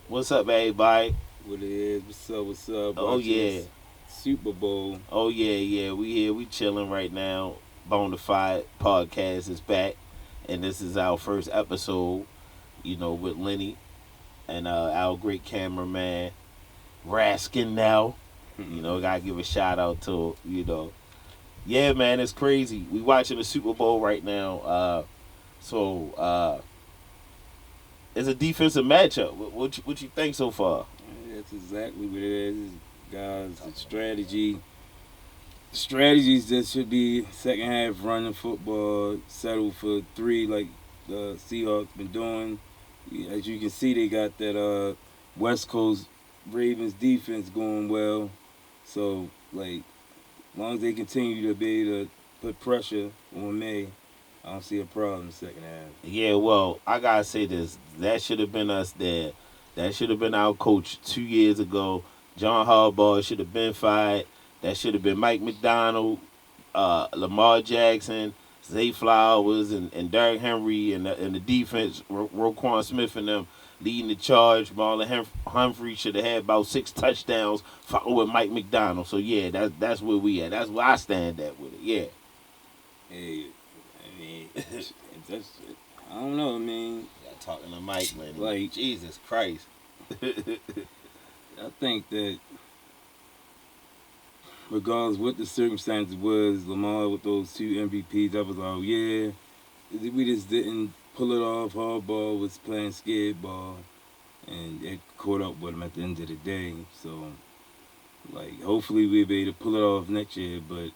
What's up, everybody? What it is? What's up? Oh Watching yeah, this Super Bowl. oh yeah. We here, we chilling right now. Bonafied Podcast is back, and this is our first episode. With Lenny and our great cameraman Raskin. Now, gotta give a shout out to yeah, man, it's crazy. We watching the Super Bowl right now. So it's a defensive matchup. What you think so far? That's exactly what it is, guys. The strategies that should be second half running football, settle for three like the Seahawks been doing. As you can see, they got that West Coast Ravens defense going well. So as long as they continue to be able to put pressure on May, I don't see a problem in the second half. Yeah, well, I gotta say this. That should have been us there. That should have been our coach 2 years ago. John Harbaugh should have been fired. That should have been Mike McDonald, Lamar Jackson, Zay Flowers, and Derrick Henry, and the defense, Roquan Smith and them leading the charge. Marlon Humphrey should have had about 6 touchdowns, followed with Mike McDonald. So yeah, that's where we at. That's where I stand at with it. Yeah. Hey, I mean, that's, I don't know. I mean, Got talking to Mike, man. Like- Jesus Christ. I think that regardless what the circumstances was, Lamar with those two MVPs, I was like, yeah, we just didn't pull it off. Harbaugh was playing scared ball, and it caught up with him at the end of the day. So, hopefully we'll be able to pull it off next year, but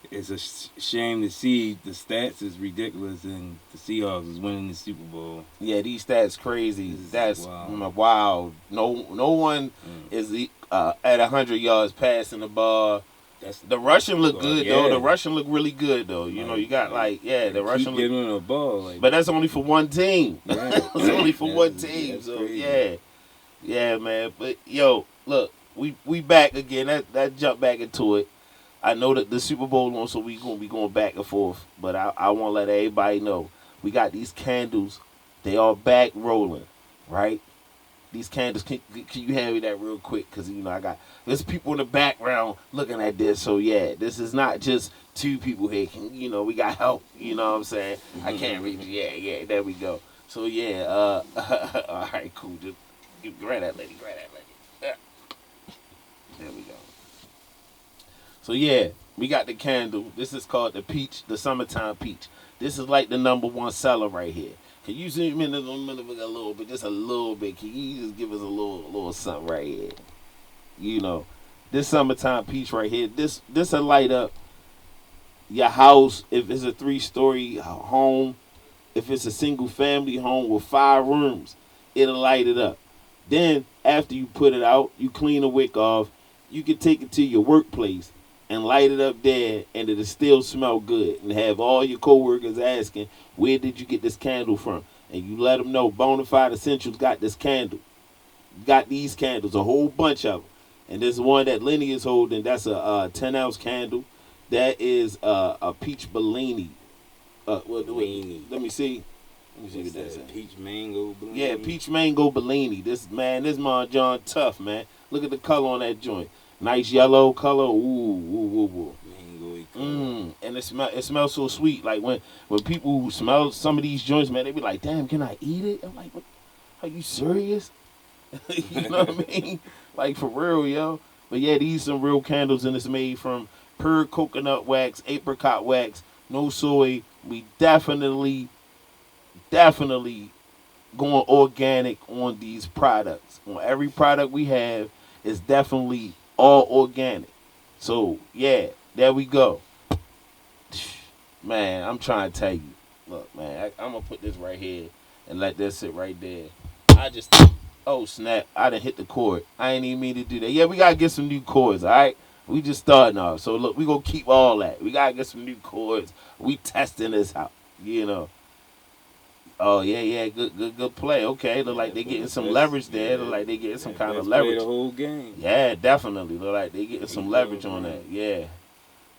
it's a shame to see the stats is ridiculous and the Seahawks is winning the Super Bowl. Yeah, these stats crazy. This is That's wild. wow. No one is at 100 yards passing the ball. That's The Russian look Well, good yeah. though. The Russian look really good though. You got the Russian keep look, giving him a ball. but that's only for one team. Right. It's only for one That's- team. that's So crazy. yeah, man. But yo, look, we back again. That jump back into it. I know that the Super Bowl on, so we gonna be going back and forth. But I want to let everybody know we got these candles. They are back rolling, right? These candles. Can you hand me that real quick? Cause there's people in the background looking at this. So yeah, this is not just two people here. We got help. You know what I'm saying? I can't read. Yeah. There we go. So yeah. All right, cool. Just grab that lady. Yeah. There we go. So yeah, we got the candle. This is called the summertime peach. This is like the number one seller right here. Can you zoom in a little bit, just a little bit? Can you just give us a little something right here? This summertime peach right here. This will light up your house if it's a 3-story home. If it's a single family home with 5 rooms, it'll light it up. Then after you put it out, you clean the wick off. You can take it to your workplace and light it up there, and it'll still smell good. And have all your coworkers asking, "Where did you get this candle from?" And you let them know Bonafied Essentialz got this candle. Got these candles, a whole bunch of them. And this one that Lenny is holding, that's a 10-ounce candle. That is a peach Bellini. Bellini. Let me see. Let me see What's what that's that? at. Peach mango. Blend? Yeah, peach mango Bellini. This Mon John tough, man. Look at the color on that joint. Nice yellow color. Ooh. Mango. And it smells so sweet. Like when people who smell some of these joints, man, they be like, "Damn, can I eat it?" I'm like, "What? Are you serious?" You know what I mean? Like for real, yo. But yeah, these some real candles, and it's made from pure coconut wax, apricot wax, no soy. We definitely going organic on these products. On every product we have is definitely all organic. So yeah, there we go. Man, I'm trying to tell you. Look, man, I'm gonna put this right here and let that sit right there. I just Oh snap, I done hit the cord. I ain't even mean to do that. Yeah, we gotta get some new cords, alright? We just starting off. So look, we gonna keep all that. We gotta get some new cords. We testing this out. Oh yeah, good play. Okay, look like they getting some leverage there. Look like they getting some kind of Play leverage. the whole game. Yeah, definitely. Look like they getting some leverage on that. Yeah,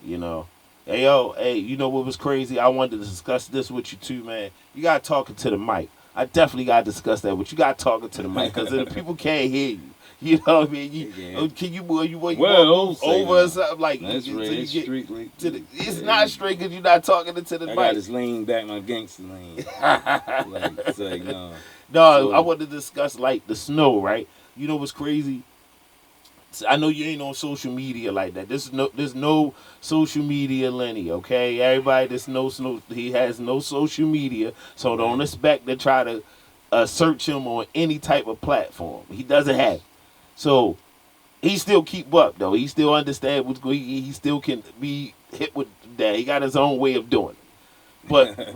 you know. Hey, you know what was crazy? I wanted to discuss this with you too, man. You gotta talk into the mic. I definitely gotta discuss that. But you gotta talk to the mic because the people can't hear you. You know what I mean? Can you move over or something like? That's so right. you It's get strictly. it's not straight because you're not talking to the mic. I got this lean back, my gangster lane. It's like no. No, I want to discuss like the snow, right? You know what's crazy? I know you ain't on social media like that. There's no social media, Lenny. Okay, everybody, he has no social media, so don't expect to try to search him on any type of platform. He doesn't have it. So he still keep up though. He still understand what's going. He still can be hit with that. He got his own way of doing it. But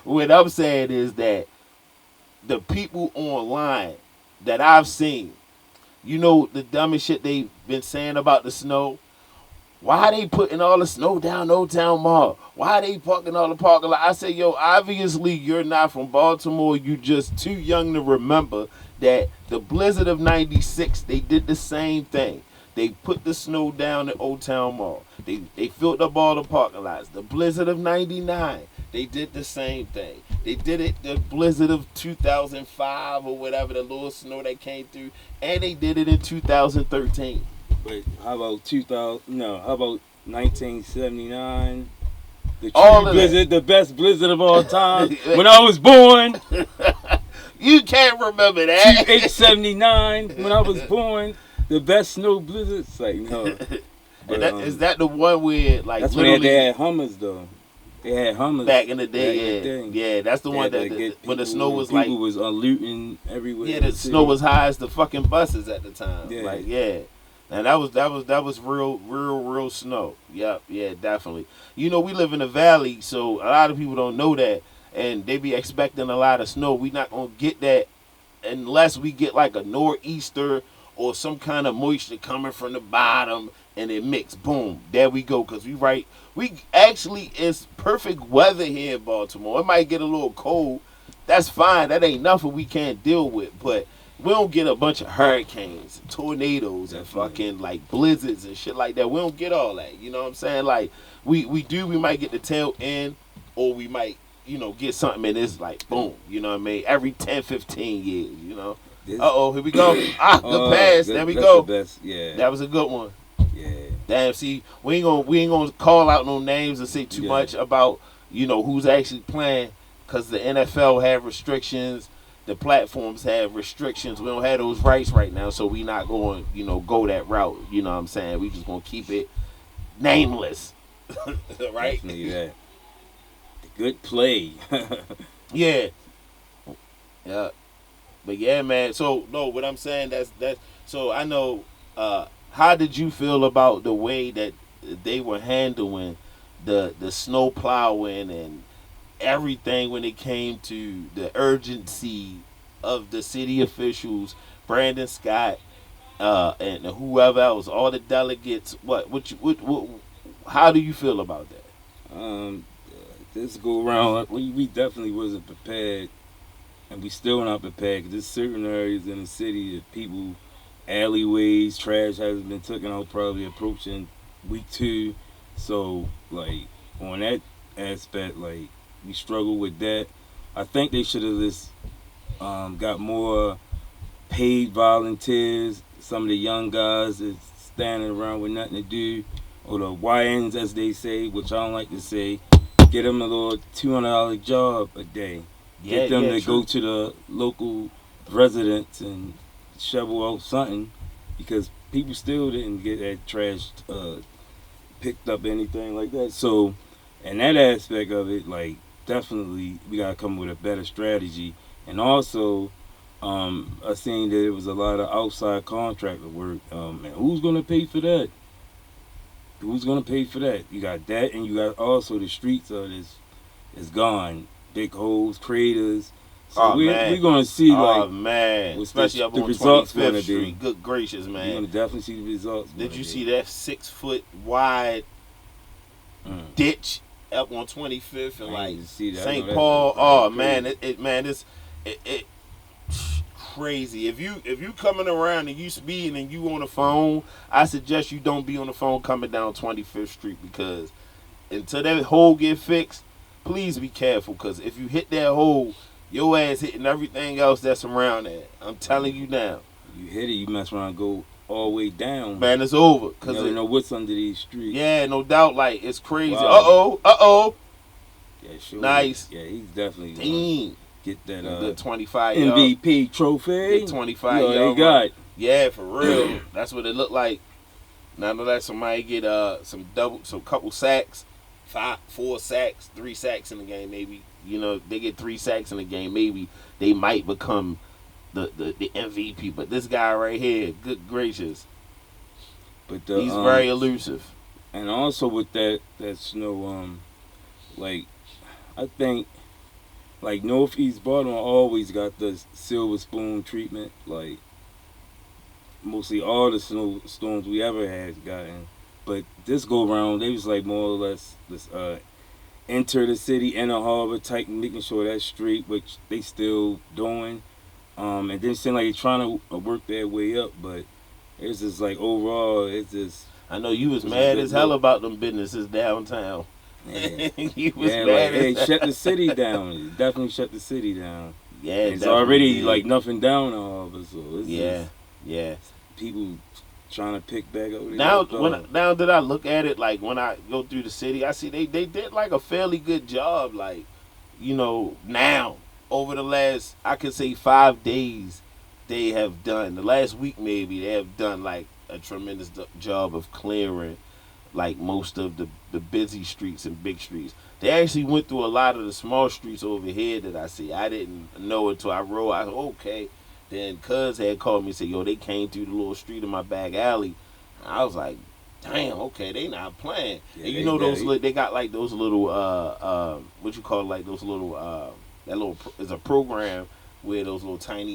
what I'm saying is that the people online that I've seen, you know, the dumbest shit they've been saying about the snow. Why they putting all the snow down Old Town Mall? Why they parking all the parking lot? I say, yo, obviously you're not from Baltimore. You just too young to remember that the blizzard of '96, they did the same thing. They put the snow down at Old Town Mall. They filled up all the parking lots. The blizzard of '99, they did the same thing. They did it the blizzard of 2005 or whatever, the little snow that came through, and they did it in 2013. Wait, how about 2000? No, how about 1979? The blizzard, the best blizzard of all time. When I was born. You can't remember that. 879 when I was born. The best snow blizzard. It's like no. But, is that the one where like that's when they had Hummers though. They had Hummers back in the day. Yeah, that's the one that when the snow was like people was looting everywhere. Yeah, the snow was high as the fucking buses at the time. Yeah. Like and that was real snow. Yep, yeah, definitely. You know, we live in a valley, so a lot of people don't know that, and they be expecting a lot of snow. We not gonna get that unless we get like a nor'easter or some kind of moisture coming from the bottom and it mix. Boom, there we go. Cause we actually it's perfect weather here in Baltimore. It might get a little cold. That's fine. That ain't nothing we can't deal with, but we don't get a bunch of hurricanes, tornadoes, and fucking like blizzards and shit like that. We don't get all that. You know what I'm saying? Like we might get the tail end, or we might, you know, get something and it's like boom. You know what I mean? Every 10, 15 years. You know. Here we go. The pass. There we go. The best. Yeah. That was a good one. Yeah. Damn. See, we ain't gonna call out no names and say too much about, you know, who's actually playing, because the NFL have restrictions. The platforms have restrictions. We don't have those rights right now, so we not going, you know, go that route. You know what I'm saying? We just gonna keep it nameless, right? Definitely that. The good play. Yeah. But yeah, man. So no, what I'm saying that's so I know. How did you feel about the way that they were handling the snow plowing and everything when it came to the urgency of the city officials, Brandon Scott, and whoever else, all the delegates? How do you feel about that? This go around, we definitely wasn't prepared, and we still not prepared. Cause there's certain areas in the city that people, alleyways, trash hasn't been taken out, probably approaching week 2. So like on that aspect, like, we struggle with that. I think they should have just got more paid volunteers. Some of the young guys that's standing around with nothing to do, or the YNs as they say, which I don't like to say. Get them a little $200 job a day. Get them to go to the local residents and shovel out something, because people still didn't get that trash picked up, anything like that. So, in that aspect of it, like, definitely we gotta come with a better strategy. And also, I seen that there was a lot of outside contractor work. And who's gonna pay for that? Who's gonna pay for that? You got that, and you got also the streets of this is gone. Big holes, craters. So we're gonna see especially up on 25th Street. Good gracious, man. You're gonna definitely see the results. Did you see that 6-foot wide ditch up on 25th and like St. Paul? Oh man, it's crazy. If you coming around and you speeding and you on the phone, I suggest you don't be on the phone coming down 25th Street, because until that hole get fixed, please be careful, because if you hit that hole, your ass hitting everything else that's around that. I'm telling you now. You hit it, you mess around and go all the way down. Man, it's over. You Cause never know what's under these streets. yeah, no doubt. Like, it's crazy. Wow. Uh-oh. Yeah, sure. Nice. Yeah, he's definitely Damn. get that Good 25 yard. MVP trophy. Good 25 you yard. got. Yeah, for real. That's what it looked like. Now that somebody get some couple sacks, 4 sacks, 3 sacks in the game, maybe. You know, they get 3 sacks in the game, maybe they might become the MVP. But this guy right here, good gracious, But he's very elusive. And also with that like I think like Northeast Baltimore always got the silver spoon treatment. Like mostly all the snowstorms we ever had gotten. But this go round, they was like more or less this enter the city, inner harbor type, making sure that's straight, which they still doing. And then it seemed like they're trying to work their way up, but it's just like overall, it's just. I know you was mad as hell about them businesses downtown. Yeah, You was yeah, mad like, hey, as shut the city down. Definitely shut the city down. Yeah, It's definitely already did. like nothing down the harbor, so it's just yeah. people trying to pick back up. Now that I look at it, like when I go through the city, I see they did like a fairly good job. Like, you know, now over the last, I could say 5 days, they have done, the last week maybe, they have done like a tremendous job of clearing like most of the busy streets and big streets. They actually went through a lot of the small streets over here that I see. I didn't know until I rode. I said, okay. Then Cuz had called me and said, yo, they came through the little street in my back alley. I was like, damn, okay, they not playing. Yeah, and you know they got like those little what you call like those little that little is a program where those little tiny